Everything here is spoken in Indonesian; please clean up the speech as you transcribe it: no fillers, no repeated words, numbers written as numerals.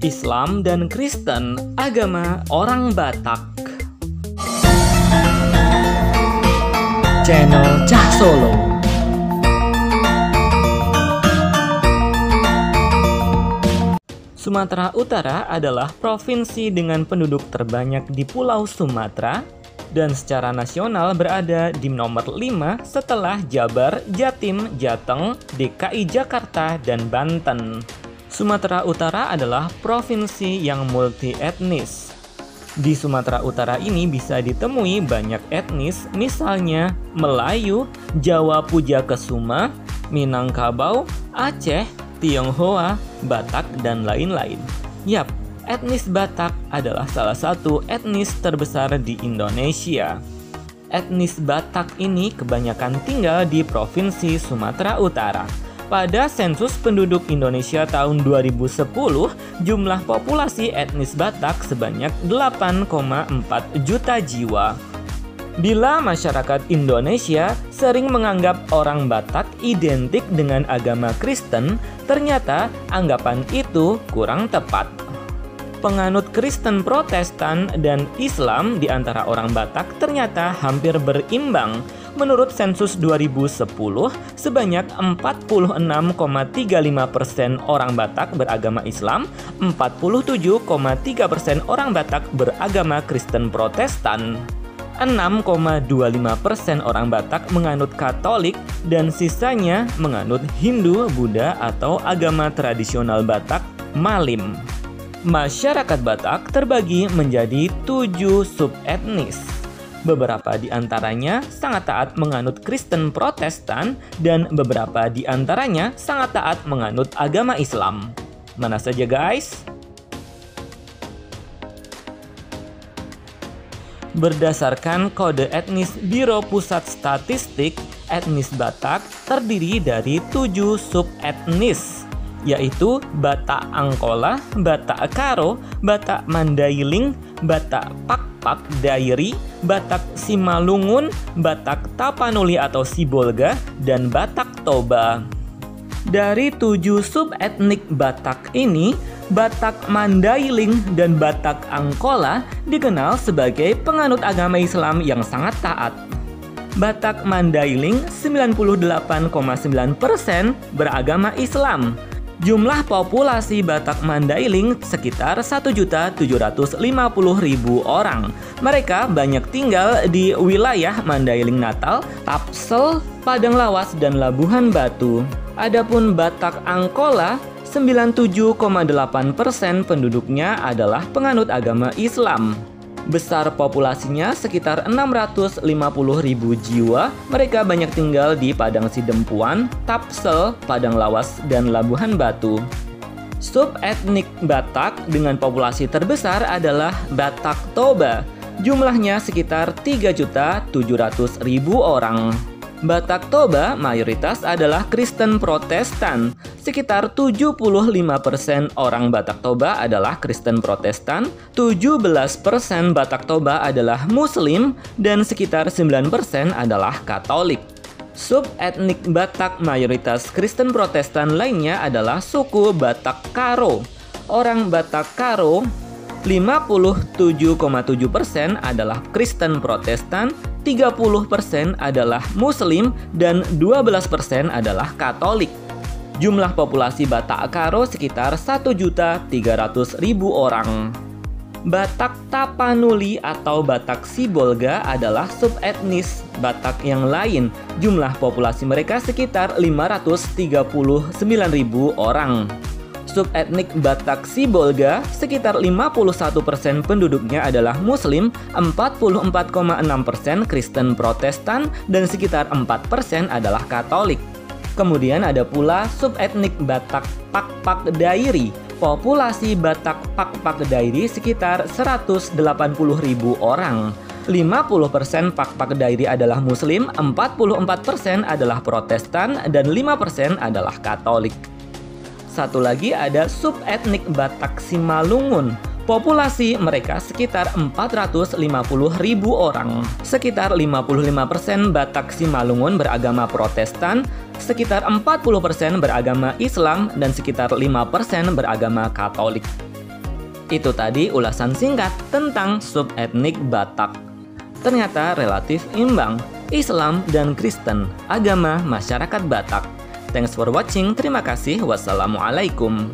Islam dan Kristen, agama orang Batak. Channel Cah Solo. Sumatera Utara adalah provinsi dengan penduduk terbanyak di Pulau Sumatera dan secara nasional berada di nomor 5 setelah Jabar, Jatim, Jateng, DKI Jakarta, dan Banten. Sumatera Utara adalah provinsi yang multi etnis. Di Sumatera Utara ini bisa ditemui banyak etnis, misalnya Melayu, Jawa Puja-Kesuma, Minangkabau, Aceh, Tionghoa, Batak, dan lain-lain. Yap, etnis Batak adalah salah satu etnis terbesar di Indonesia. Etnis Batak ini kebanyakan tinggal di Provinsi Sumatera Utara. Pada sensus penduduk Indonesia tahun 2010, jumlah populasi etnis Batak sebanyak 8,4 juta jiwa. Bila masyarakat Indonesia sering menganggap orang Batak identik dengan agama Kristen, ternyata anggapan itu kurang tepat. Penganut Kristen Protestan dan Islam di antara orang Batak ternyata hampir berimbang. Menurut sensus 2010, sebanyak 46,35% orang Batak beragama Islam, 47,3% orang Batak beragama Kristen Protestan. 6,25% orang Batak menganut Katolik dan sisanya menganut Hindu, Buddha, atau agama tradisional Batak, Malim. Masyarakat Batak terbagi menjadi 7 subetnis. Beberapa di antaranya sangat taat menganut Kristen Protestan dan beberapa di antaranya sangat taat menganut agama Islam. Mana saja guys? Berdasarkan kode etnis Biro Pusat Statistik, etnis Batak terdiri dari 7 subetnis, yaitu Batak Angkola, Batak Karo, Batak Mandailing, Batak Pakpak Dairi, Batak Simalungun, Batak Tapanuli atau Sibolga, dan Batak Toba. Dari 7 subetnik Batak ini, Batak Mandailing dan Batak Angkola dikenal sebagai penganut agama Islam yang sangat taat. Batak Mandailing 98,9% beragama Islam. Jumlah populasi Batak Mandailing sekitar 1.750.000 orang. Mereka banyak tinggal di wilayah Mandailing Natal, Tapsel, Padang Lawas, dan Labuhan Batu. Adapun Batak Angkola, 97,8% penduduknya adalah penganut agama Islam. Besar populasinya sekitar 650.000 jiwa. Mereka banyak tinggal di Padang Sidempuan, Tapsel, Padang Lawas, dan Labuhan Batu. Subetnik Batak dengan populasi terbesar adalah Batak Toba. Jumlahnya sekitar 3.700.000 orang. Batak Toba mayoritas adalah Kristen Protestan. Sekitar 75% orang Batak Toba adalah Kristen Protestan, 17% Batak Toba adalah Muslim, dan sekitar 9% adalah Katolik. Subetnik Batak mayoritas Kristen Protestan lainnya adalah suku Batak Karo. Orang Batak Karo 57,7% adalah Kristen Protestan, 30% adalah Muslim, dan 12% adalah Katolik. Jumlah populasi Batak Karo sekitar 1.300.000 orang. Batak Tapanuli atau Batak Sibolga adalah subetnis Batak yang lain. Jumlah populasi mereka sekitar 539.000 orang. Subetnik Batak Sibolga, sekitar 51% penduduknya adalah Muslim, 44,6% Kristen Protestan, dan sekitar 4% adalah Katolik. Kemudian ada pula subetnik Batak Pakpak Dairi. Populasi Batak Pakpak Dairi sekitar 180.000 orang. 50% Pakpak Dairi adalah Muslim, 44% adalah Protestan, dan 5% adalah Katolik. Satu lagi ada subetnik Batak Simalungun. Populasi mereka sekitar 450.000 orang. Sekitar 55% Batak Simalungun beragama Protestan, sekitar 40% beragama Islam, dan sekitar 5% beragama Katolik. Itu tadi ulasan singkat tentang subetnik Batak. Ternyata relatif imbang, Islam dan Kristen, agama masyarakat Batak. Thanks for watching, terima kasih, wassalamualaikum.